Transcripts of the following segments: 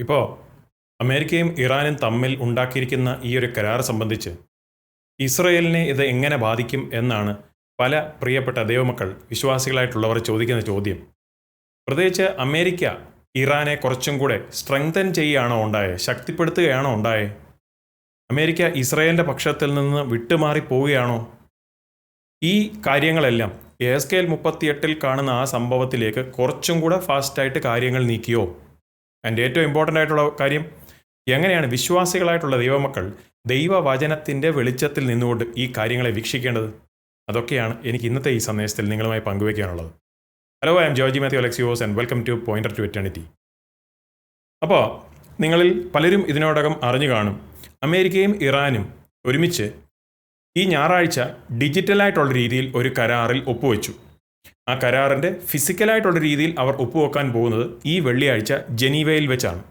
ഇപ്പോൾ അമേരിക്കയും ഇറാനും തമ്മിൽ ഉണ്ടാക്കിയിരിക്കുന്ന ഈ ഒരു കരാർ സംബന്ധിച്ച് ഇസ്രയേലിനെ ഇത് എങ്ങനെ ബാധിക്കും എന്നാണ് പല പ്രിയപ്പെട്ട ദൈവമക്കൾ വിശ്വാസികളായിട്ടുള്ളവർ ചോദിക്കുന്ന ചോദ്യം. പ്രത്യേകിച്ച് അമേരിക്ക ഇറാനെ കുറച്ചും കൂടെ സ്ട്രെങ്തൻ ചെയ്യുകയാണോ ഉണ്ടായേ, ശക്തിപ്പെടുത്തുകയാണോ ഉണ്ടായേ? അമേരിക്ക ഇസ്രയേലിൻ്റെ പക്ഷത്തിൽ നിന്ന് വിട്ടുമാറി പോവുകയാണോ? ഈ കാര്യങ്ങളെല്ലാം എസ്കേൽ 38 കാണുന്ന ആ സംഭവത്തിലേക്ക് കുറച്ചും കൂടെ ഫാസ്റ്റായിട്ട് കാര്യങ്ങൾ നീക്കിയോ? അതിൻ്റെ ഏറ്റവും ഇമ്പോർട്ടൻ്റ് ആയിട്ടുള്ള കാര്യം, എങ്ങനെയാണ് വിശ്വാസികളായിട്ടുള്ള ദൈവമക്കൾ ദൈവവചനത്തിൻ്റെ വെളിച്ചത്തിൽ നിന്നുകൊണ്ട് ഈ കാര്യങ്ങളെ വീക്ഷിക്കേണ്ടത്? അതൊക്കെയാണ് എനിക്ക് ഇന്നത്തെ ഈ സന്ദേശത്തിൽ നിങ്ങളുമായി പങ്കുവയ്ക്കാനുള്ളത്. Hello, I am Georgy Mathew Alexios and welcome to pointer to eternity. അപ്പോൾ നിങ്ങളിൽ പലരും ഇതിനോടകം അറിഞ്ഞു കാണും, അമേരിക്കയും ഇറാനും ഒരുമിച്ച് ഈ ഞായറാഴ്ച ഡിജിറ്റലായിട്ടുള്ള രീതിയിൽ ഒരു കരാറിൽ ഒപ്പുവെച്ചു. ആ കരാറിൻ്റെ ഫിസിക്കലായിട്ടുള്ള രീതിയിൽ അവർ ഒപ്പുവെക്കാൻ പോകുന്നത് ഈ വെള്ളിയാഴ്ച ജനീവയിൽ വെച്ചാണ്.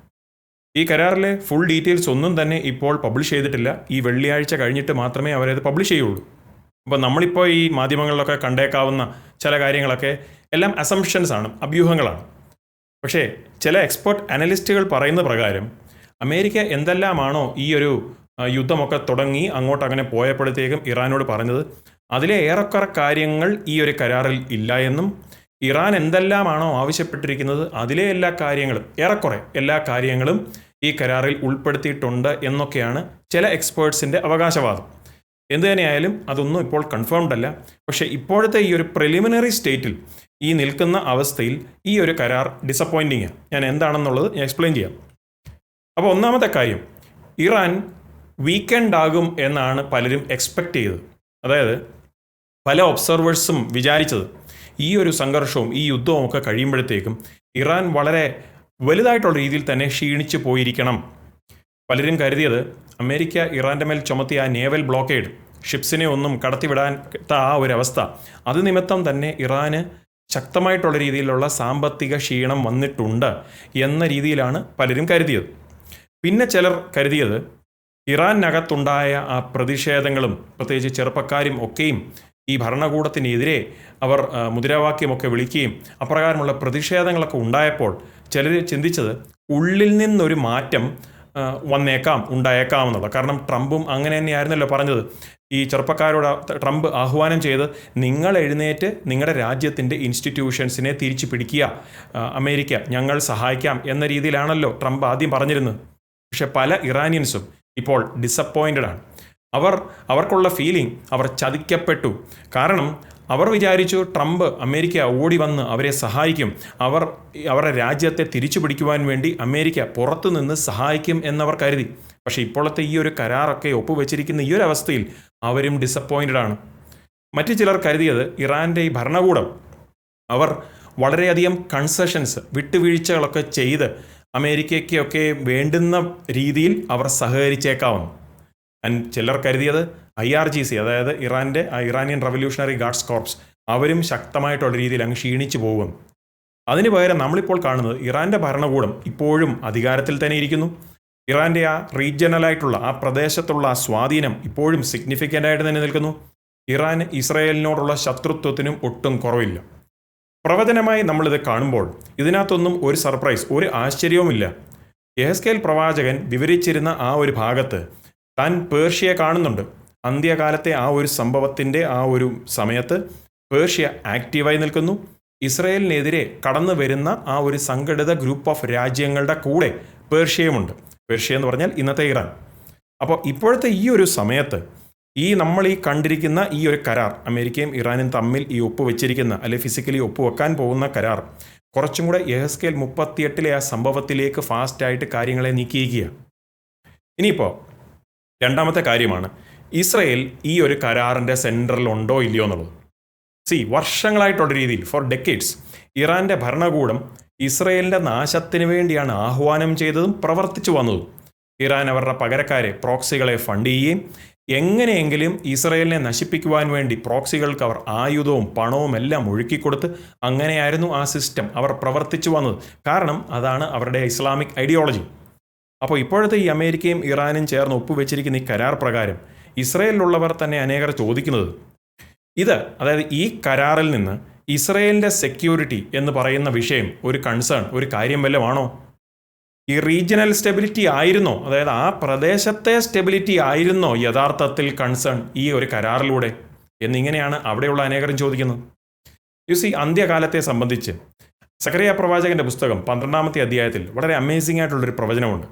ഈ കരാറിലെ ഫുൾ ഡീറ്റെയിൽസ് ഒന്നും തന്നെ ഇപ്പോൾ പബ്ലിഷ് ചെയ്തിട്ടില്ല. ഈ വെള്ളിയാഴ്ച കഴിഞ്ഞിട്ട് മാത്രമേ അവരത് പബ്ലിഷ് ചെയ്യുള്ളൂ. അപ്പോൾ നമ്മളിപ്പോൾ ഈ മാധ്യമങ്ങളിലൊക്കെ കണ്ടേക്കാവുന്ന ചില കാര്യങ്ങളൊക്കെ എല്ലാം അസംഷൻസ് ആണ്, അഭ്യൂഹങ്ങളാണ്. പക്ഷേ ചില എക്സ്പെർട്ട് അനലിസ്റ്റുകൾ പറയുന്ന പ്രകാരം അമേരിക്ക എന്തെല്ലാമാണോ ഈ ഒരു യുദ്ധമൊക്കെ തുടങ്ങി അങ്ങോട്ട് അങ്ങനെ പോയപ്പോഴത്തേക്കും ഇറാനോട് പറഞ്ഞത്, അതിലെ ഏറെക്കുറെ കാര്യങ്ങൾ ഈ ഒരു കരാറിൽ ഇല്ല എന്നും, ഇറാൻ എന്തെല്ലാമാണോ ആവശ്യപ്പെട്ടിരിക്കുന്നത് അതിലെ എല്ലാ കാര്യങ്ങളും, ഏറെക്കുറെ എല്ലാ കാര്യങ്ങളും ഈ കരാറിൽ ഉൾപ്പെടുത്തിയിട്ടുണ്ട് എന്നൊക്കെയാണ് ചില എക്സ്പേർട്സിൻ്റെ അവകാശവാദം. എന്തു തന്നെയായാലും അതൊന്നും ഇപ്പോൾ കൺഫേംഡ് അല്ല. പക്ഷേ ഇപ്പോഴത്തെ ഈ ഒരു പ്രിലിമിനറി സ്റ്റേറ്റിൽ ഈ നിൽക്കുന്ന അവസ്ഥയിൽ ഈ ഒരു കരാർ ഡിസപ്പോയിൻറ്റിങ്. ഞാൻ എന്താണെന്നുള്ളത് ഞാൻ എക്സ്പ്ലെയിൻ ചെയ്യാം. അപ്പോൾ ഒന്നാമത്തെ കാര്യം, ഇറാൻ വീക്കെൻഡ് ആകും എന്നാണ് പലരും എക്സ്പെക്റ്റ് ചെയ്തത്. അതായത് പല ഒബ്സർവേഴ്സും വിചാരിച്ചത് ഈ ഒരു സംഘർഷവും ഈ യുദ്ധവും ഒക്കെ കഴിയുമ്പോഴത്തേക്കും ഇറാൻ വളരെ വലുതായിട്ടുള്ള രീതിയിൽ തന്നെ ക്ഷീണിച്ചു പോയിരിക്കണം. പലരും കരുതിയത് അമേരിക്ക ഇറാൻ്റെ മേൽ ചുമത്തിയ ആ നേവൽ ബ്ലോക്കേഡ്, ഷിപ്സിനെ ഒന്നും കടത്തിവിടാൻ ആ ഒരു അവസ്ഥ, അത് നിമിത്തം തന്നെ ഇറാന് ശക്തമായിട്ടുള്ള രീതിയിലുള്ള സാമ്പത്തിക ക്ഷീണം വന്നിട്ടുണ്ട് എന്ന രീതിയിലാണ് പലരും കരുതിയത്. പിന്നെ ചിലർ കരുതിയത് ഇറാനകത്തുണ്ടായ ആ പ്രതിഷേധങ്ങളും പ്രത്യേകിച്ച് ചെറുപ്പക്കാരും ഒക്കെയും ഈ ഭരണകൂടത്തിനെതിരെ അവർ മുദ്രാവാക്യമൊക്കെ വിളിക്കുകയും അപ്രകാരമുള്ള പ്രതിഷേധങ്ങളൊക്കെ ഉണ്ടായപ്പോൾ ചിലർ ചിന്തിച്ചത് ഉള്ളിൽ നിന്നൊരു മാറ്റം ഉണ്ടായേക്കാം എന്നുള്ളത്. കാരണം ട്രംപും അങ്ങനെ തന്നെയായിരുന്നല്ലോ പറഞ്ഞത്. ഈ ചെറുപ്പക്കാരോട് ട്രംപ് ആഹ്വാനം ചെയ്ത്, നിങ്ങൾ എഴുന്നേറ്റ് നിങ്ങളുടെ രാജ്യത്തിൻ്റെ ഇൻസ്റ്റിറ്റ്യൂഷൻസിനെ തിരിച്ചു പിടിക്കുക, അമേരിക്ക ഞങ്ങൾ സഹായിക്കാം എന്ന രീതിയിലാണല്ലോ ട്രംപ് ആദ്യം പറഞ്ഞിരുന്നത്. പക്ഷെ പല ഇറാനിയൻസും ഇപ്പോൾ ഡിസപ്പോയിൻറ്റഡ് ആണ്. അവർക്കുള്ള ഫീലിംഗ്, അവർ ചതിക്കപ്പെട്ടു. കാരണം അവർ വിചാരിച്ചു ട്രംപ്, അമേരിക്ക ഓടി വന്ന് അവരെ സഹായിക്കും, അവരുടെ രാജ്യത്തെ തിരിച്ചു പിടിക്കുവാൻ വേണ്ടി അമേരിക്ക പുറത്തു നിന്ന് സഹായിക്കും എന്നവർ കരുതി. പക്ഷേ ഇപ്പോഴത്തെ ഈ ഒരു കരാറൊക്കെ ഒപ്പുവെച്ചിരിക്കുന്ന ഈ ഒരു അവസ്ഥയിൽ അവരും ഡിസപ്പോയിൻറ്റഡ് ആണ്. മറ്റു ചിലർ കരുതിയത് ഇറാൻ്റെ ഈ ഭരണകൂടം അവർ വളരെയധികം കൺസെഷൻസ്, വിട്ടുവീഴ്ചകളൊക്കെ ചെയ്ത് അമേരിക്കയ്ക്കൊക്കെ വേണ്ടുന്ന രീതിയിൽ അവർ സഹകരിച്ചേക്കാവുന്നു. ചിലർ കരുതിയത് IRGC, അതായത് ഇറാനിയൻ റവല്യൂഷണറി ഗാർഡ്സ് കോർപ്സ്, അവരും ശക്തമായിട്ടുള്ള രീതിയിൽ അങ്ങ് ക്ഷീണിച്ചു പോകും. അതിന് പകരം നമ്മളിപ്പോൾ കാണുന്നത് ഇറാൻ്റെ ഭരണകൂടം ഇപ്പോഴും അധികാരത്തിൽ തന്നെ ഇരിക്കുന്നു. ഇറാൻ്റെ ആ റീജിയണലായിട്ടുള്ള ആ പ്രദേശത്തുള്ള ആ സ്വാധീനം ഇപ്പോഴും സിഗ്നിഫിക്കൻ്റ് ആയിട്ട് തന്നെ നിൽക്കുന്നു. ഇറാൻ ഇസ്രായേലിനോടുള്ള ശത്രുത്വത്തിനും ഒട്ടും കുറവില്ല. പ്രവചനമായി നമ്മളിത് കാണുമ്പോൾ ഇതിനകത്തൊന്നും ഒരു സർപ്രൈസ്, ഒരു ആശ്ചര്യവുമില്ല. യെഹെസ്കേൽ പ്രവാചകൻ വിവരിച്ചിരുന്ന ആ ഒരു ഭാഗത്ത് താൻ പേർഷ്യയെ കാണുന്നുണ്ട്. അന്ത്യകാലത്തെ ആ ഒരു സംഭവത്തിൻ്റെ ആ ഒരു സമയത്ത് പേർഷ്യ ആക്റ്റീവായി നിൽക്കുന്നു. ഇസ്രയേലിനെതിരെ കടന്നു വരുന്ന ആ ഒരു സംഘടിത ഗ്രൂപ്പ് ഓഫ് രാജ്യങ്ങളുടെ കൂടെ പേർഷ്യയുമുണ്ട്. പേർഷ്യ എന്ന് പറഞ്ഞാൽ ഇന്നത്തെ ഇറാൻ. അപ്പോൾ ഇപ്പോഴത്തെ ഈ ഒരു സമയത്ത് നമ്മൾ ഈ കണ്ടിരിക്കുന്ന ഈ ഒരു കരാർ, അമേരിക്കയും ഇറാനും തമ്മിൽ ഈ ഒപ്പുവെച്ചിരിക്കുന്ന, അല്ലെങ്കിൽ ഫിസിക്കലി ഒപ്പുവെക്കാൻ പോകുന്ന കരാർ കുറച്ചും കൂടെ യെഹെസ്കേൽ 38 ആ സംഭവത്തിലേക്ക് ഫാസ്റ്റായിട്ട് കാര്യങ്ങളെ നീക്കിയിരിക്കുക. ഇനിയിപ്പോൾ രണ്ടാമത്തെ കാര്യമാണ്, ഇസ്രയേൽ ഈ ഒരു കരാറിൻ്റെ സെൻറ്ററിൽ ഉണ്ടോ ഇല്ലയോ എന്നുള്ളത്. വർഷങ്ങളായിട്ടുള്ള രീതിയിൽ, ഫോർ ഡെക്കേഡ്സ്, ഇറാൻ്റെ ഭരണകൂടം ഇസ്രയേലിൻ്റെ നാശത്തിന് വേണ്ടിയാണ് ആഹ്വാനം ചെയ്തതും പ്രവർത്തിച്ചു വന്നതും. ഇറാൻ അവരുടെ പകരക്കാരെ, പ്രോക്സികളെ ഫണ്ട് ചെയ്യുകയും എങ്ങനെയെങ്കിലും ഇസ്രയേലിനെ നശിപ്പിക്കുവാൻ വേണ്ടി പ്രോക്സികൾക്ക് അവർ ആയുധവും പണവും എല്ലാം ഒഴുക്കിക്കൊടുത്ത്, അങ്ങനെയായിരുന്നു ആ സിസ്റ്റം അവർ പ്രവർത്തിച്ചു വന്നത്. കാരണം അതാണ് അവരുടെ ഇസ്ലാമിക് ഐഡിയോളജി. അപ്പോൾ ഇപ്പോഴത്തെ ഈ അമേരിക്കയും ഇറാനും ചേർന്ന് ഒപ്പുവെച്ചിരിക്കുന്ന ഈ കരാർ പ്രകാരം ഇസ്രയേലിലുള്ളവർ തന്നെ അനേകർ ചോദിക്കുന്നത്, അതായത് ഈ കരാറിൽ നിന്ന് ഇസ്രയേലിൻ്റെ സെക്യൂരിറ്റി എന്ന് പറയുന്ന വിഷയം ഒരു കൺസേൺ, ഒരു കാര്യം വല്ലതും ആണോ? ഈ റീജിയണൽ സ്റ്റെബിലിറ്റി ആയിരുന്നോ, അതായത് ആ പ്രദേശത്തെ സ്റ്റെബിലിറ്റി ആയിരുന്നോ യഥാർത്ഥത്തിൽ കൺസേൺ ഈ ഒരു കരാറിലൂടെ എന്നിങ്ങനെയാണ് അവിടെയുള്ള അനേകരും ചോദിക്കുന്നത്. അന്ത്യകാലത്തെ സംബന്ധിച്ച് സക്കറിയ പ്രവാചകന്റെ പുസ്തകം 12-ാമത്തെ അധ്യായത്തിൽ വളരെ അമേസിംഗ് ആയിട്ടുള്ളൊരു പ്രവചനമുണ്ട്.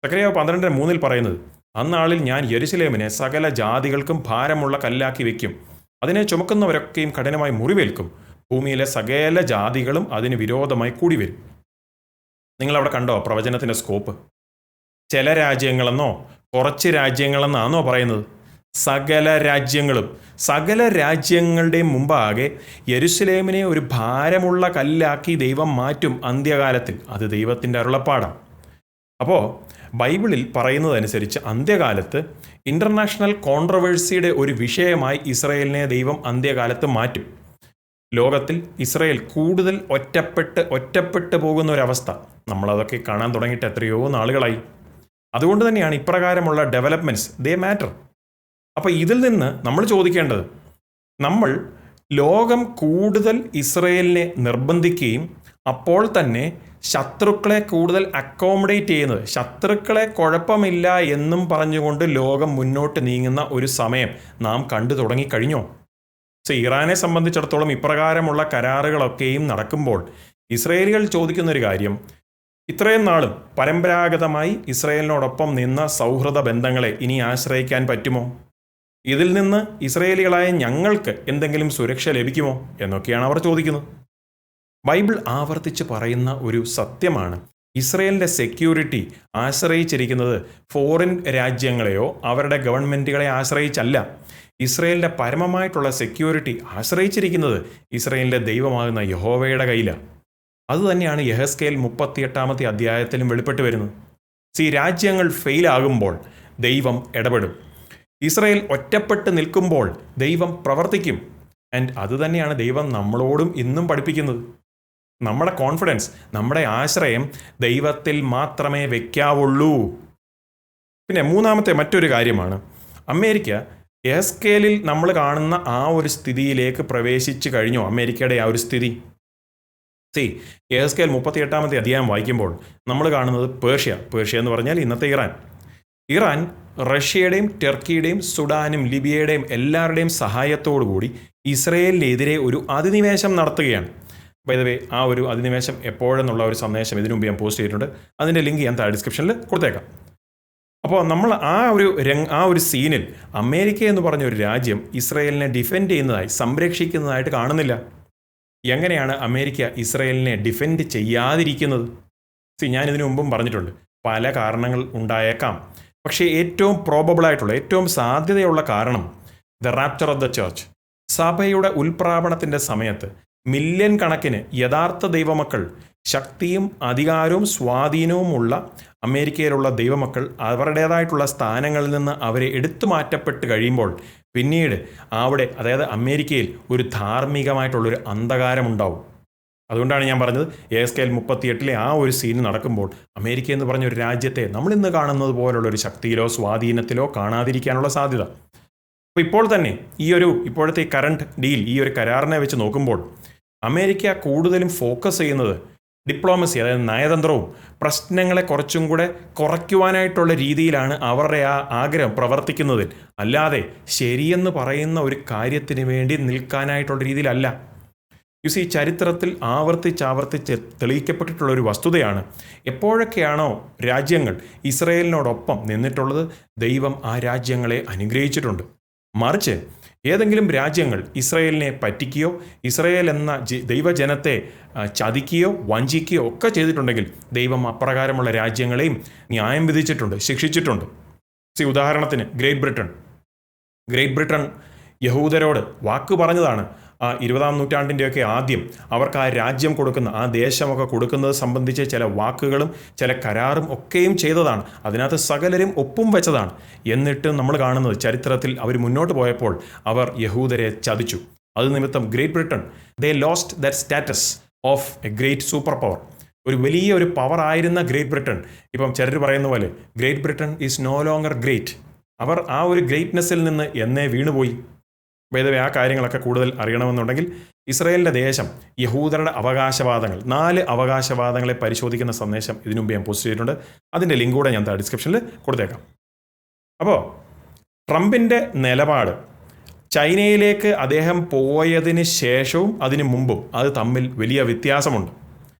സക്കറിയ 12:3 പറയുന്നത്, അന്നാളിൽ ഞാൻ യെരുശലേമിനെ സകല ജാതികൾക്കും ഭാരമുള്ള കല്ലാക്കി വെക്കും, അതിനെ ചുമക്കുന്നവരൊക്കെയും കഠിനമായി മുറിവേൽക്കും, ഭൂമിയിലെ സകല ജാതികളും അതിന് വിരോധമായി കൂടി വരും. നിങ്ങളവിടെ കണ്ടോ പ്രവചനത്തിൻ്റെ സ്കോപ്പ്? ചില രാജ്യങ്ങളെന്നോ കുറച്ച് രാജ്യങ്ങളെന്നാണോ പറയുന്നത്? സകല രാജ്യങ്ങളുടെയും മുമ്പാകെ യെരുശലേമിനെ ഒരു ഭാരമുള്ള കല്ലാക്കി ദൈവം മാറ്റും അന്ത്യകാലത്തിൽ. അത് ദൈവത്തിൻ്റെ അരുളപ്പാടാണ്. അപ്പോൾ ബൈബിളിൽ പറയുന്നതനുസരിച്ച് അന്ത്യകാലത്ത് ഇൻ്റർനാഷണൽ കോൺട്രവേഴ്സിയുടെ ഒരു വിഷയമായി ഇസ്രയേലിനെ ദൈവം അന്ത്യകാലത്ത് മാറ്റും. ലോകത്തിൽ ഇസ്രയേൽ കൂടുതൽ ഒറ്റപ്പെട്ട് പോകുന്ന ഒരവസ്ഥ നമ്മളതൊക്കെ കാണാൻ തുടങ്ങിയിട്ട് എത്രയോ നാളുകളായി. അതുകൊണ്ട് തന്നെയാണ് ഇപ്രകാരമുള്ള ഡെവലപ്മെൻറ്റ്സ് ദേ മാറ്റർ. അപ്പോൾ ഇതിൽ നിന്ന് നമ്മൾ ചോദിക്കേണ്ടത്, നമ്മൾ ലോകം കൂടുതൽ ഇസ്രയേലിനെ നിർബന്ധിക്കുകയും അപ്പോൾ തന്നെ ശത്രുക്കളെ കൂടുതൽ അക്കോമഡേറ്റ് ചെയ്യുന്നത്, ശത്രുക്കളെ കുഴപ്പമില്ല എന്നും പറഞ്ഞുകൊണ്ട് ലോകം മുന്നോട്ട് നീങ്ങുന്ന ഒരു സമയം നാം കണ്ടു തുടങ്ങിക്കഴിഞ്ഞോ? ഇറാനെ സംബന്ധിച്ചിടത്തോളം ഇപ്രകാരമുള്ള കരാറുകളൊക്കെയും നടക്കുമ്പോൾ ഇസ്രയേലികൾ ചോദിക്കുന്നൊരു കാര്യം, ഇത്രയും നാളും പരമ്പരാഗതമായി ഇസ്രയേലിനോടൊപ്പം നിന്ന സൗഹൃദ ബന്ധങ്ങളെ ഇനി ആശ്രയിക്കാൻ പറ്റുമോ? ഇതിൽ നിന്ന് ഇസ്രയേലികളായ ഞങ്ങൾക്ക് എന്തെങ്കിലും സുരക്ഷ ലഭിക്കുമോ എന്നൊക്കെയാണ് അവർ ചോദിക്കുന്നത്. ബൈബിൾ ആവർത്തിച്ച് പറയുന്ന ഒരു സത്യമാണ്, ഇസ്രയേലിൻ്റെ സെക്യൂരിറ്റി ആശ്രയിച്ചിരിക്കുന്നത് ഫോറിൻ രാജ്യങ്ങളെയോ അവരുടെ ഗവൺമെൻറ്റുകളെ ആശ്രയിച്ചല്ല. ഇസ്രയേലിൻ്റെ പരമമായിട്ടുള്ള സെക്യൂരിറ്റി ആശ്രയിച്ചിരിക്കുന്നത് ഇസ്രയേലിൻ്റെ ദൈവമാകുന്ന യഹോവയുടെ കയ്യിലാണ്. അതുതന്നെയാണ് യെഹെസ്കേൽ 38-ാമത്തെ അധ്യായത്തിലും വെളിപ്പെട്ട് വരുന്നത്. രാജ്യങ്ങൾ ഫെയിലാകുമ്പോൾ ദൈവം ഇടപെടും. ഇസ്രയേൽ ഒറ്റപ്പെട്ട് നിൽക്കുമ്പോൾ ദൈവം പ്രവർത്തിക്കും. ആൻഡ് അതുതന്നെയാണ് ദൈവം നമ്മളോടും ഇന്നും പഠിപ്പിക്കുന്നത്. നമ്മുടെ കോൺഫിഡൻസ്, നമ്മുടെ ആശ്രയം ദൈവത്തിൽ മാത്രമേ വയ്ക്കാവുള്ളൂ. പിന്നെ മൂന്നാമത്തെ മറ്റൊരു കാര്യമാണ്, അമേരിക്ക യെഹെസ്കേലിൽ നമ്മൾ കാണുന്ന ആ ഒരു സ്ഥിതിയിലേക്ക് പ്രവേശിച്ചു കഴിഞ്ഞോ? അമേരിക്കയുടെ ആ ഒരു സ്ഥിതി. യെഹെസ്കേൽ 38-ാമത്തെ അധ്യായം വായിക്കുമ്പോൾ നമ്മൾ കാണുന്നത് പേർഷ്യ എന്ന് പറഞ്ഞാൽ ഇന്നത്തെ ഇറാൻ റഷ്യയുടെയും ടർക്കിയുടെയും സുഡാനും ലിബിയയുടെയും എല്ലാവരുടെയും സഹായത്തോടുകൂടി ഇസ്രയേലിനെതിരെ ഒരു അധിനിവേശം നടത്തുകയാണ്. ബൈ ദ വേ, ആ ഒരു അധിനിവേശം എപ്പോഴെന്നുള്ള ഒരു സന്ദേശം ഇതിനു മുമ്പ് ഞാൻ പോസ്റ്റ് ചെയ്തിട്ടുണ്ട്. അതിൻ്റെ ലിങ്ക് ഞാൻ താഴെ ഡിസ്ക്രിപ്ഷനിൽ കൊടുത്തേക്കാം. അപ്പോൾ നമ്മൾ ആ ഒരു സീനിൽ അമേരിക്ക എന്ന് പറഞ്ഞ ഒരു രാജ്യം ഇസ്രയേലിനെ ഡിഫെൻഡ് ചെയ്യുന്നതായി, സംരക്ഷിക്കുന്നതായിട്ട് കാണുന്നില്ല. എങ്ങനെയാണ് അമേരിക്ക ഇസ്രയേലിനെ ഡിഫെൻഡ് ചെയ്യാതിരിക്കുന്നത്? ഞാനിതിനു മുമ്പും പറഞ്ഞിട്ടുണ്ട്, പല കാരണങ്ങൾ ഉണ്ടായേക്കാം. പക്ഷേ ഏറ്റവും പ്രോബബിളായിട്ടുള്ള, ഏറ്റവും സാധ്യതയുള്ള കാരണം the rapture of the church, സഭയുടെ ഉൽപ്രാപണത്തിൻ്റെ സമയത്ത് മില്യൺ കണക്കിന് യഥാർത്ഥ ദൈവമക്കൾ, ശക്തിയും അധികാരവും സ്വാധീനവുമുള്ള അമേരിക്കയിലുള്ള ദൈവമക്കൾ അവരുടേതായിട്ടുള്ള സ്ഥാനങ്ങളിൽ നിന്ന് അവരെ എടുത്തു മാറ്റപ്പെട്ട് കഴിയുമ്പോൾ പിന്നീട് അവിടെ, അതായത് അമേരിക്കയിൽ ഒരു ധാർമ്മികമായിട്ടുള്ളൊരു അന്ധകാരമുണ്ടാവും. അതുകൊണ്ടാണ് ഞാൻ പറഞ്ഞത്, യെഹെസ്കേൽ 38-ലെ ആ ഒരു സീൻ നടക്കുമ്പോൾ അമേരിക്ക എന്ന് പറഞ്ഞ ഒരു രാജ്യത്തെ നമ്മളിന്ന് കാണുന്നത് പോലുള്ള ഒരു ശക്തിയിലോ സ്വാധീനത്തിലോ കാണാതിരിക്കാനുള്ള സാധ്യത. അപ്പോൾ ഇപ്പോൾ തന്നെ ഇപ്പോഴത്തെ കറണ്ട് ഡീൽ, ഈ ഒരു കരാറിനെ വെച്ച് നോക്കുമ്പോൾ അമേരിക്ക കൂടുതലും ഫോക്കസ് ചെയ്യുന്നത് ഡിപ്ലോമസി, അതായത് നയതന്ത്രവും പ്രശ്നങ്ങളെ കുറച്ചും കൂടെ കുറയ്ക്കുവാനായിട്ടുള്ള രീതിയിലാണ് അവരുടെ ആ ആഗ്രഹം പ്രവർത്തിക്കുന്നതിൽ, അല്ലാതെ ശരിയെന്ന് പറയുന്ന ഒരു കാര്യത്തിന് വേണ്ടി നിൽക്കാനായിട്ടുള്ള രീതിയിലല്ല. ചരിത്രത്തിൽ ആവർത്തിച്ച് തെളിയിക്കപ്പെട്ടിട്ടുള്ള ഒരു വസ്തുതയാണ്, എപ്പോഴൊക്കെയാണോ രാജ്യങ്ങൾ ഇസ്രയേലിനോടൊപ്പം നിന്നിട്ടുള്ളത്, ദൈവം ആ രാജ്യങ്ങളെ അനുഗ്രഹിച്ചിട്ടുണ്ട്. മറിച്ച് ഏതെങ്കിലും രാജ്യങ്ങൾ ഇസ്രയേലിനെ പറ്റിക്കുകയോ ഇസ്രയേൽ എന്ന ദൈവജനത്തെ ചതിക്കുകയോ വഞ്ചിക്കുകയോ ഒക്കെ ചെയ്തിട്ടുണ്ടെങ്കിൽ ദൈവം അപ്രകാരമുള്ള രാജ്യങ്ങളെയും ന്യായം വിധിച്ചിട്ടുണ്ട്, ശിക്ഷിച്ചിട്ടുണ്ട്. ഉദാഹരണത്തിന് ഗ്രേറ്റ് ബ്രിട്ടൻ യഹൂദരോട് വാക്ക് പറഞ്ഞതാണ്. 20-ാം നൂറ്റാണ്ടിൻ്റെയൊക്കെ ആദ്യം അവർക്ക് ആ രാജ്യം കൊടുക്കുന്ന, ആ ദേശമൊക്കെ കൊടുക്കുന്നത് സംബന്ധിച്ച് ചില വാക്കുകളും ചില കരാറും ഒക്കെയും ചെയ്തതാണ്. അതിനകത്ത് സകലരും ഒപ്പും വെച്ചതാണ്. എന്നിട്ട് നമ്മൾ കാണുന്നത് ചരിത്രത്തിൽ അവർ മുന്നോട്ട് പോയപ്പോൾ അവർ യഹൂദരെ ചതിച്ചു. അത് നിമിത്തം great Britain they lost that status of A great super power. ഒരു വലിയ ഒരു പവർ ആയിരുന്ന ഗ്രേറ്റ് ബ്രിട്ടൻ, ഇപ്പം ചിലർ പറയുന്ന പോലെ great Britain is no longer great. അവർ ആ ഒരു ഗ്രേറ്റ്നെസ്സിൽ നിന്ന് എന്നേ വീണുപോയി. വൈദവേ, ആ കാര്യങ്ങളൊക്കെ കൂടുതൽ അറിയണമെന്നുണ്ടെങ്കിൽ ഇസ്രയേലിൻ്റെ ദേശം, യഹൂദരുടെ അവകാശവാദങ്ങൾ, 4 അവകാശവാദങ്ങളെ പരിശോധിക്കുന്ന സന്ദേശം ഇതിനു മുമ്പ് ഞാൻ പോസ്റ്റ് ചെയ്തിട്ടുണ്ട്. അതിൻ്റെ ലിങ്ക് കൂടെ ഞാൻ ഡിസ്ക്രിപ്ഷനിൽ കൊടുത്തേക്കാം. അപ്പോൾ ട്രംപിൻ്റെ നിലപാട് ചൈനയിലേക്ക് അദ്ദേഹം പോയതിന് ശേഷവും അതിനു മുമ്പും അത് തമ്മിൽ വലിയ വ്യത്യാസമുണ്ട്.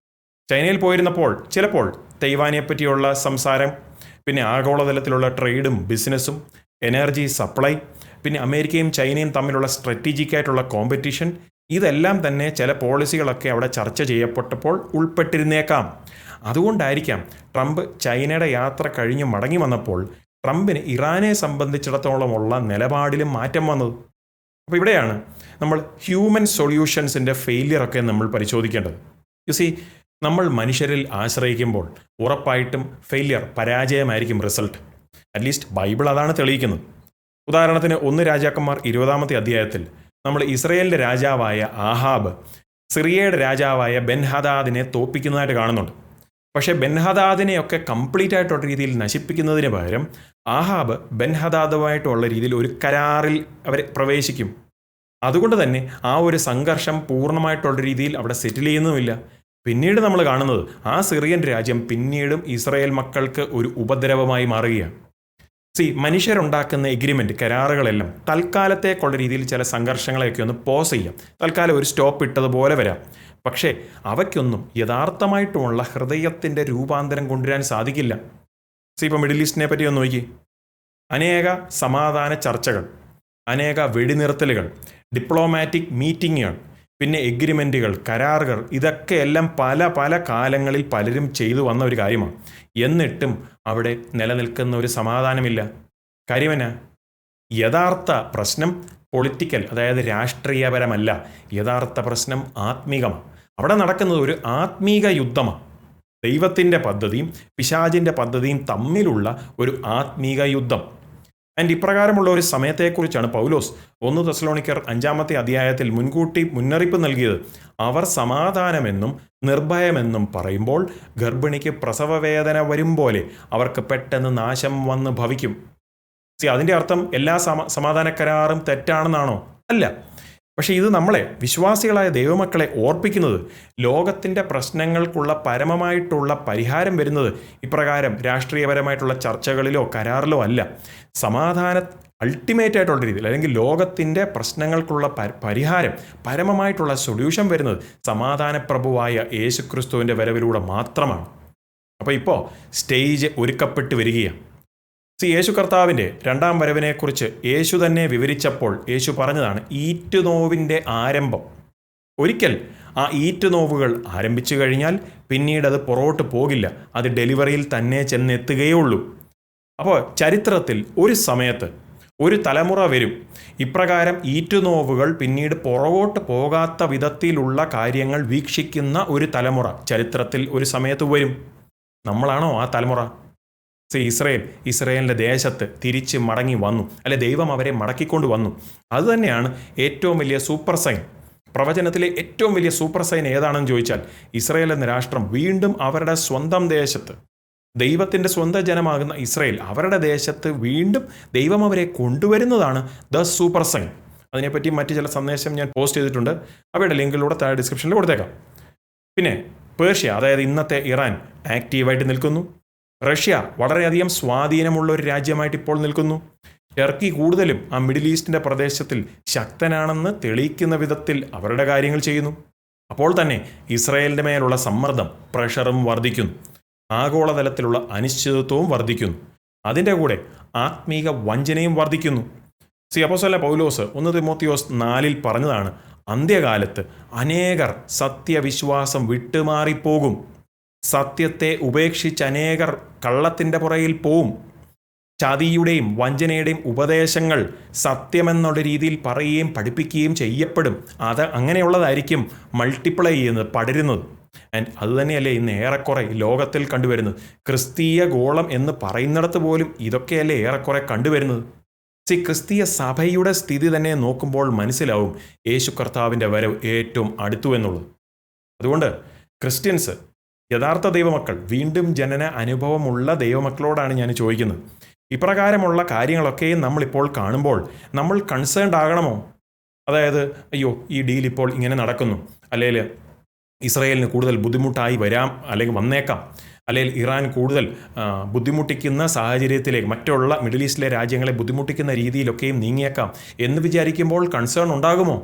ചൈനയിൽ പോയിരുന്നപ്പോൾ ചിലപ്പോൾ തൈവാനെ പറ്റിയുള്ള സംസാരം, പിന്നെ ആഗോളതലത്തിലുള്ള ട്രേഡും ബിസിനസ്സും, എനർജി സപ്ലൈ, പിന്നെ അമേരിക്കയും ചൈനയും തമ്മിലുള്ള സ്ട്രാറ്റജിക്കായിട്ടുള്ള കോമ്പറ്റീഷൻ, ഇതെല്ലാം തന്നെ ചില പോളിസികളൊക്കെ അവിടെ ചർച്ച ചെയ്യപ്പെട്ടപ്പോൾ ഉൾപ്പെട്ടിരുന്നേക്കാം. അതുകൊണ്ടായിരിക്കാം ട്രംപ് ചൈനയുടെ യാത്ര കഴിഞ്ഞ് മടങ്ങി വന്നപ്പോൾ ട്രംപിന് ഇറാനെ സംബന്ധിച്ചിടത്തോളമുള്ള നിലപാടിലും മാറ്റം വന്നത്. അപ്പോൾ ഇവിടെയാണ് നമ്മൾ ഹ്യൂമൻ സൊല്യൂഷൻസിൻ്റെ ഫെയിലിയറൊക്കെ നമ്മൾ പരിശോധിക്കേണ്ടത്. യു സി, നമ്മൾ മനുഷ്യരിൽ ആശ്രയിക്കുമ്പോൾ ഉറപ്പായിട്ടും പരാജയമായിരിക്കും റിസൾട്ട്. അറ്റ്ലീസ്റ്റ് ബൈബിൾ അതാണ് തെളിയിക്കുന്നത്. ഉദാഹരണത്തിന് 1 രാജാക്കന്മാർ 20-ാമത്തെ അധ്യായത്തിൽ നമ്മൾ ഇസ്രയേലിൻ്റെ രാജാവായ ആഹാബ് സിറിയയുടെ രാജാവായ ബെൻഹദാദിനെ തോൽപ്പിക്കുന്നതായിട്ട് കാണുന്നുണ്ട്. പക്ഷേ ബെൻഹദാദിനെയൊക്കെ കംപ്ലീറ്റ് ആയിട്ടുള്ള രീതിയിൽ നശിപ്പിക്കുന്നതിന് പകരം ആഹാബ് ബെൻഹദാദുമായിട്ടുള്ള രീതിയിൽ ഒരു കരാറിൽ അവർ പ്രവേശിക്കും. അതുകൊണ്ട് തന്നെ ആ ഒരു സംഘർഷം പൂർണ്ണമായിട്ടുള്ള രീതിയിൽ അവിടെ സെറ്റിൽ ചെയ്യുന്നുമില്ല. പിന്നീട് നമ്മൾ കാണുന്നത് ആ സിറിയൻ രാജ്യം പിന്നീടും ഇസ്രായേൽ മക്കൾക്ക് ഒരു ഉപദ്രവമായി മാറുകയാണ്. മനുഷ്യരുണ്ടാക്കുന്ന എഗ്രിമെൻറ്റ്, കരാറുകളെല്ലാം തൽക്കാലത്തേക്കുള്ള രീതിയിൽ ചില സംഘർഷങ്ങളെയൊക്കെ ഒന്ന് പോസ് ചെയ്യാം, തൽക്കാലം ഒരു സ്റ്റോപ്പ് ഇട്ടതുപോലെ വരാം. പക്ഷേ അവയ്ക്കൊന്നും യഥാർത്ഥമായിട്ടുമുള്ള ഹൃദയത്തിൻ്റെ രൂപാന്തരം കൊണ്ടുവരാൻ സാധിക്കില്ല. ഇപ്പോൾ മിഡിൽ ഈസ്റ്റിനെ പറ്റി ഒന്ന് നോക്കി. അനേക സമാധാന ചർച്ചകൾ, അനേക വെടിനിർത്തലുകൾ, ഡിപ്ലോമാറ്റിക് മീറ്റിങ്ങുകൾ, പിന്നെ എഗ്രിമെൻറ്റുകൾ, കരാറുകൾ, ഇതൊക്കെയെല്ലാം പല കാലങ്ങളിൽ പലരും ചെയ്തു വന്ന ഒരു കാര്യമാണ്. എന്നിട്ടും അവിടെ നിലനിൽക്കുന്ന ഒരു സമാധാനമില്ല. കാര്യമെന്നാ? യഥാർത്ഥ പ്രശ്നം പൊളിറ്റിക്കൽ, അതായത് രാഷ്ട്രീയപരമല്ല. യഥാർത്ഥ പ്രശ്നം ആത്മീകമാണ്. അവിടെ നടക്കുന്നത് ഒരു ആത്മീക യുദ്ധമാണ്. ദൈവത്തിൻ്റെ പദ്ധതിയും പിശാചിൻ്റെ പദ്ധതിയും തമ്മിലുള്ള ഒരു ആത്മീക യുദ്ധം. ആൻഡ് ഇപ്രകാരമുള്ള ഒരു സമയത്തെക്കുറിച്ചാണ് പൗലോസ് 1 തെസ്സലോനിക്കർ 5-ാമത്തെ അധ്യായത്തിൽ മുൻകൂട്ടി മുന്നറിയിപ്പ് നൽകിയത്. അവർ സമാധാനമെന്നും നിർഭയമെന്നും പറയുമ്പോൾ ഗർഭിണിക്ക് പ്രസവവേദന വരും പോലെ അവർക്ക് പെട്ടെന്ന് നാശം വന്ന് ഭവിക്കും. അതിൻ്റെ അർത്ഥം എല്ലാ സമാധാന കരാറും തെറ്റാണെന്നാണോ? അല്ല. പക്ഷേ ഇത് നമ്മളെ, വിശ്വാസികളായ ദൈവമക്കളെ ഓർപ്പിക്കുന്നത് ലോകത്തിൻ്റെ പ്രശ്നങ്ങൾക്കുള്ള പരമമായിട്ടുള്ള പരിഹാരം വരുന്നത് ഇപ്രകാരം രാഷ്ട്രീയപരമായിട്ടുള്ള ചർച്ചകളിലോ കരാറിലോ അല്ല. സമാധാന അൾട്ടിമേറ്റ് ആയിട്ടുള്ള രീതിയിൽ, അല്ലെങ്കിൽ ലോകത്തിൻ്റെ പ്രശ്നങ്ങൾക്കുള്ള പരിഹാരം, പരമമായിട്ടുള്ള സൊല്യൂഷൻ വരുന്നത് സമാധാനപ്രഭുവായ യേശുക്രിസ്തുവിൻ്റെ വരവിലൂടെ മാത്രമാണ്. അപ്പോൾ ഇപ്പോൾ സ്റ്റേജ് ഒരുക്കപ്പെട്ട് വരികയാണ്. യേശു കർത്താവിൻ്റെ 2-ാം വരവിനെക്കുറിച്ച് യേശു തന്നെ വിവരിച്ചപ്പോൾ യേശു പറഞ്ഞതാണ് ഈറ്റുനോവിൻ്റെ ആരംഭം. ഒരിക്കൽ ആ ഈറ്റുനോവുകൾ ആരംഭിച്ചു കഴിഞ്ഞാൽ പിന്നീട് അത് പുറകോട്ട് പോകില്ല, അത് ഡെലിവറിയിൽ തന്നെ ചെന്നെത്തുകയുള്ളൂ. അപ്പോൾ ചരിത്രത്തിൽ ഒരു സമയത്ത് ഒരു തലമുറ വരും, ഇപ്രകാരം ഈറ്റുനോവുകൾ പിന്നീട് പുറകോട്ട് പോകാത്ത വിധത്തിലുള്ള കാര്യങ്ങൾ വീക്ഷിക്കുന്ന ഒരു തലമുറ ചരിത്രത്തിൽ ഒരു സമയത്ത് വരും. നമ്മളാണോ ആ തലമുറ? ഇസ്രയേലിൻ്റെ ദേശത്ത് തിരിച്ച് മടങ്ങി വന്നു, അല്ലെ ദൈവം അവരെ മടക്കിക്കൊണ്ട് വന്നു. അതുതന്നെയാണ് ഏറ്റവും വലിയ സൂപ്പർ സൈൻ. പ്രവചനത്തിലെ ഏറ്റവും വലിയ സൂപ്പർ സൈൻ ഏതാണെന്ന് ചോദിച്ചാൽ ഇസ്രയേൽ എന്ന രാഷ്ട്രം വീണ്ടും അവരുടെ സ്വന്തം ദേശത്ത്, ദൈവത്തിൻ്റെ സ്വന്തം ജനമാകുന്ന ഇസ്രയേൽ, അവരുടെ ദേശത്ത് വീണ്ടും ദൈവം അവരെ കൊണ്ടുവരുന്നതാണ് ദ സൂപ്പർ സൈൻ. അതിനെപ്പറ്റി മറ്റ് ചില സന്ദേശം ഞാൻ പോസ്റ്റ് ചെയ്തിട്ടുണ്ട്. അവയുടെ ലിങ്കിലൂടെ താഴെ ഡിസ്ക്രിപ്ഷനിൽ കൊടുത്തേക്കാം. പിന്നെ പേർഷ്യ, അതായത് ഇന്നത്തെ ഇറാൻ, ആക്റ്റീവായിട്ട് നിൽക്കുന്നു. റഷ്യ വളരെയധികം സ്വാധീനമുള്ള ഒരു രാജ്യമായിട്ട് ഇപ്പോൾ നിൽക്കുന്നു. ടർക്കി കൂടുതലും ആ മിഡിൽ ഈസ്റ്റിൻ്റെ പ്രദേശത്തിൽ ശക്തനാണെന്ന് തെളിയിക്കുന്ന വിധത്തിൽ അവരുടെ കാര്യങ്ങൾ ചെയ്യുന്നു. അപ്പോൾ തന്നെ ഇസ്രായേലിൻ്റെ മേലുള്ള സമ്മർദ്ദം, പ്രഷറും വർദ്ധിക്കുന്നു. ആഗോളതലത്തിലുള്ള അനിശ്ചിതത്വവും വർദ്ധിക്കുന്നു. അതിൻ്റെ കൂടെ ആത്മീക വഞ്ചനയും വർദ്ധിക്കുന്നു. അപ്പോസ്തലനായ പൗലോസ് 1 തിമോത്തിയോസ് 4 പറഞ്ഞതാണ്, അന്ത്യകാലത്ത് അനേകർ സത്യവിശ്വാസം വിട്ടുമാറിപ്പോകും. സത്യത്തെ ഉപേക്ഷിച്ച് അനേകർ കള്ളത്തിൻ്റെ പുറകിൽ പോവും. ചതിയുടെയും വഞ്ചനയുടെയും ഉപദേശങ്ങൾ സത്യമെന്നുള്ള രീതിയിൽ പറയുകയും പഠിപ്പിക്കുകയും ചെയ്യപ്പെടും. അത് അങ്ങനെയുള്ളതായിരിക്കും മൾട്ടിപ്ലൈ ചെയ്യുന്നത്, പടരുന്നത്. ആൻഡ് അതുതന്നെയല്ലേ ഇന്ന് ഏറെക്കുറെ ലോകത്തിൽ കണ്ടുവരുന്നത്. ക്രിസ്തീയ ഗോളം എന്ന് പറയുന്നിടത്ത് പോലും ഇതൊക്കെയല്ലേ ഏറെക്കുറെ കണ്ടുവരുന്നത്. ക്രിസ്തീയ സഭയുടെ സ്ഥിതി തന്നെ നോക്കുമ്പോൾ മനസ്സിലാവും യേശു കർത്താവിൻ്റെ വരവ് ഏറ്റവും അടുത്തു എന്നുള്ളത്. അതുകൊണ്ട് ക്രിസ്ത്യൻസ്, യഥാർത്ഥ ദൈവമക്കൾ, വീണ്ടും ജനന അനുഭവമുള്ള ദൈവമക്കളോടാണ് ഞാൻ ചോദിക്കുന്നത്, ഇപ്രകാരമുള്ള കാര്യങ്ങളൊക്കെയും നമ്മളിപ്പോൾ കാണുമ്പോൾ നമ്മൾ കൺസേൺഡ് ആകണമോ? അതായത് അയ്യോ ഈ ഡീൽ ഇപ്പോൾ ഇങ്ങനെ നടക്കുന്നു, അല്ലെങ്കിൽ ഇസ്രയേലിന് കൂടുതൽ ബുദ്ധിമുട്ടായി വരാം അല്ലെങ്കിൽ വന്നേക്കാം, അല്ലെങ്കിൽ ഇറാൻ കൂടുതൽ ബുദ്ധിമുട്ടിക്കുന്ന സാഹചര്യത്തിലേക്ക് മറ്റുള്ള മിഡിൽ ഈസ്റ്റിലെ രാജ്യങ്ങളെ ബുദ്ധിമുട്ടിക്കുന്ന രീതിയിലൊക്കെയും നീങ്ങിയേക്കാം എന്ന് വിചാരിക്കുമ്പോൾ കൺസേൺ ഉണ്ടാകുമോ?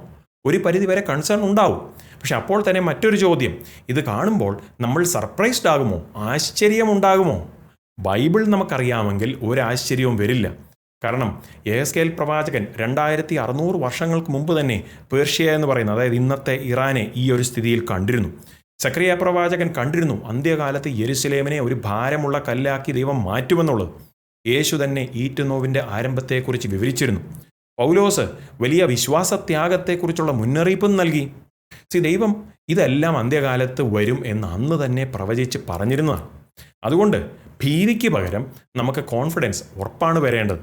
ഒരു പരിധിവരെ കൺസേൺ ഉണ്ടാവും. പക്ഷെ അപ്പോൾ തന്നെ മറ്റൊരു ചോദ്യം, ഇത് കാണുമ്പോൾ നമ്മൾ സർപ്രൈസ്ഡ് ആകുമോ? ആശ്ചര്യമുണ്ടാകുമോ? ബൈബിൾ നമുക്കറിയാമെങ്കിൽ ഒരാശ്ചര്യവും വരില്ല. കാരണം യെഹെസ്കേൽ പ്രവാചകൻ 2600 വർഷങ്ങൾക്ക് മുമ്പ് തന്നെ പേർഷ്യ എന്ന് പറയുന്ന, അതായത് ഇന്നത്തെ ഇറാനെ ഈ ഒരു സ്ഥിതിയിൽ കണ്ടിരുന്നു. സക്കറിയ പ്രവാചകൻ കണ്ടിരുന്നു അന്ത്യകാലത്ത് യെരുശലേമിനെ ഒരു ഭാരമുള്ള കല്ലാക്കി ദൈവം മാറ്റുമെന്നുള്ളത്. യേശു തന്നെ ഈറ്റുനോവിൻ്റെ ആരംഭത്തെക്കുറിച്ച് വിവരിച്ചിരുന്നു. പൗലോസ് വലിയ വിശ്വാസത്യാഗത്തെക്കുറിച്ചുള്ള മുന്നറിയിപ്പും നൽകി. ദൈവം ഇതെല്ലാം അന്ത്യകാലത്ത് വരും എന്ന് അന്ന് തന്നെ പ്രവചിച്ച് പറഞ്ഞിരുന്നതാണ്. അതുകൊണ്ട് ഭീതിക്ക് പകരം നമുക്ക് കോൺഫിഡൻസ്, ഉറപ്പാണ് വരേണ്ടത്.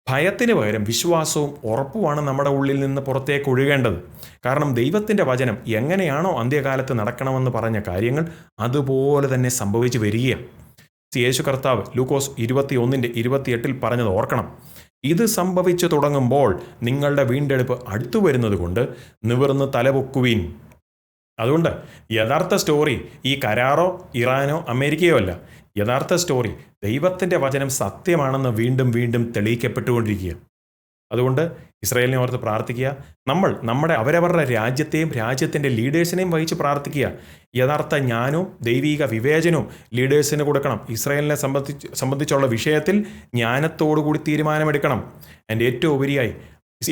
ഭയത്തിന് പകരം വിശ്വാസവും ഉറപ്പുമാണ് നമ്മുടെ ഉള്ളിൽ നിന്ന് പുറത്തേക്ക് ഒഴുകേണ്ടത്. കാരണം ദൈവത്തിൻ്റെ വചനം എങ്ങനെയാണോ അന്ത്യകാലത്ത് നടക്കണമെന്ന് പറഞ്ഞ കാര്യങ്ങൾ അതുപോലെ തന്നെ സംഭവിച്ചു വരികയാണ്. യേശു കർത്താവ് ലൂക്കോസ് 21:28 പറഞ്ഞത് ഓർക്കണം. ഇത് സംഭവിച്ചു തുടങ്ങുമ്പോൾ നിങ്ങളുടെ വീണ്ടെടുപ്പ് അടുത്തു വരുന്നത് കൊണ്ട് നിവർന്ന് തലപൊക്കുവീൻ. അതുകൊണ്ട് യഥാർത്ഥ സ്റ്റോറി ഈ കരാറോ ഇറാനോ അമേരിക്കയോ അല്ല. യഥാർത്ഥ സ്റ്റോറി ദൈവത്തിൻ്റെ വചനം സത്യമാണെന്ന് വീണ്ടും വീണ്ടും തെളിയിക്കപ്പെട്ടുകൊണ്ടിരിക്കുക. അതുകൊണ്ട് ഇസ്രായേലിനെ ഓർത്ത് പ്രാർത്ഥിക്കുക. നമ്മുടെ അവരവരുടെ രാജ്യത്തെയും രാജ്യത്തിൻ്റെ ലീഡേഴ്സിനെയും വഹിച്ച് യഥാർത്ഥ ജ്ഞാനവും ദൈവിക വിവേചനവും ലീഡേഴ്സിന് കൊടുക്കണം. ഇസ്രായേലിനെ സംബന്ധിച്ചുള്ള വിഷയത്തിൽ ജ്ഞാനത്തോടുകൂടി തീരുമാനമെടുക്കണം. അതിൻ്റെ ഏറ്റവും ഉപരിയായി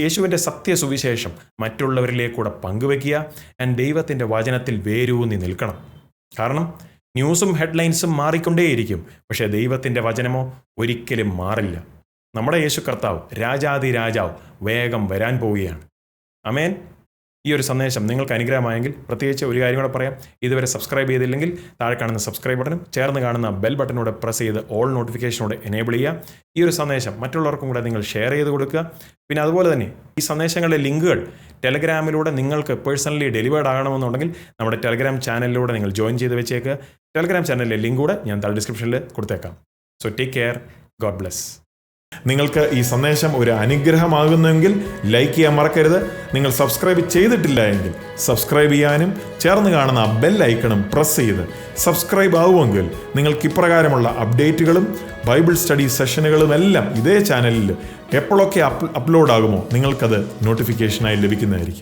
യേശുവിൻ്റെ സത്യസുവിശേഷം മറ്റുള്ളവരിലേക്കൂടെ പങ്കുവയ്ക്കുക. ദൈവത്തിൻ്റെ വചനത്തിൽ വേരൂന്നി നിൽക്കണം. കാരണം ന്യൂസും ഹെഡ്ലൈൻസും മാറിക്കൊണ്ടേയിരിക്കും, പക്ഷേ ദൈവത്തിൻ്റെ വചനമോ ഒരിക്കലും മാറില്ല. നമ്മുടെ യേശു കർത്താവ് രാജാതി രാജാവ് വേഗം വരാൻ പോവുകയാണ്. ആമേൻ. ഈ ഒരു സന്ദേശം നിങ്ങൾക്ക് അനുഗ്രഹമായെങ്കിൽ പ്രത്യേകിച്ച് ഒരു കാര്യം കൂടെ പറയാം. ഇതുവരെ സബ്സ്ക്രൈബ് ചെയ്തില്ലെങ്കിൽ താഴെ കാണുന്ന സബ്സ്ക്രൈബ് ബട്ടനും ചേർന്ന് കാണുന്ന ബെൽ ബട്ടനോടെ പ്രസ് ചെയ്ത് ഓൾ നോട്ടിഫിക്കേഷനോടെ എനേബിൾ ചെയ്യുക. ഈ ഒരു സന്ദേശം മറ്റുള്ളവർക്കും കൂടെ നിങ്ങൾ ഷെയർ ചെയ്ത് കൊടുക്കുക. പിന്നെ അതുപോലെ തന്നെ ഈ സന്ദേശങ്ങളുടെ ലിങ്കുകൾ ടെലഗ്രാമിലൂടെ നിങ്ങൾക്ക് പേഴ്സണലി ഡെലിവേർഡ് ആകണമെന്നുണ്ടെങ്കിൽ നമ്മുടെ ടെലഗ്രാം ചാനലിലൂടെ നിങ്ങൾ ജോയിൻ ചെയ്ത് വെച്ചേക്കുക. ടെലഗ്രാം ചാനലിലെ ലിങ്ക് കൂടെ ഞാൻ താഴെ ഡിസ്ക്രിപ്ഷനിൽ കൊടുത്തേക്കാം. So take care. God bless. നിങ്ങൾക്ക് ഈ സന്ദേശം ഒരു അനുഗ്രഹമാകുന്നെങ്കിൽ ലൈക്ക് ചെയ്യാൻ മറക്കരുത്. നിങ്ങൾ സബ്സ്ക്രൈബ് ചെയ്തിട്ടില്ല എങ്കിൽ സബ്സ്ക്രൈബ് ചെയ്യാനും ചേർന്ന് കാണുന്ന ബെൽ ഐക്കണും പ്രസ് ചെയ്ത് സബ്സ്ക്രൈബ് ആവുമെങ്കിൽ നിങ്ങൾക്ക് ഇപ്രകാരമുള്ള അപ്ഡേറ്റുകളും ബൈബിൾ സ്റ്റഡി സെഷനുകളും എല്ലാം ഇതേ ചാനലിൽ എപ്പോഴൊക്കെ അപ്ലോഡ് ആകുമോ നിങ്ങൾക്കത് നോട്ടിഫിക്കേഷനായി ലഭിക്കുന്നതായിരിക്കും.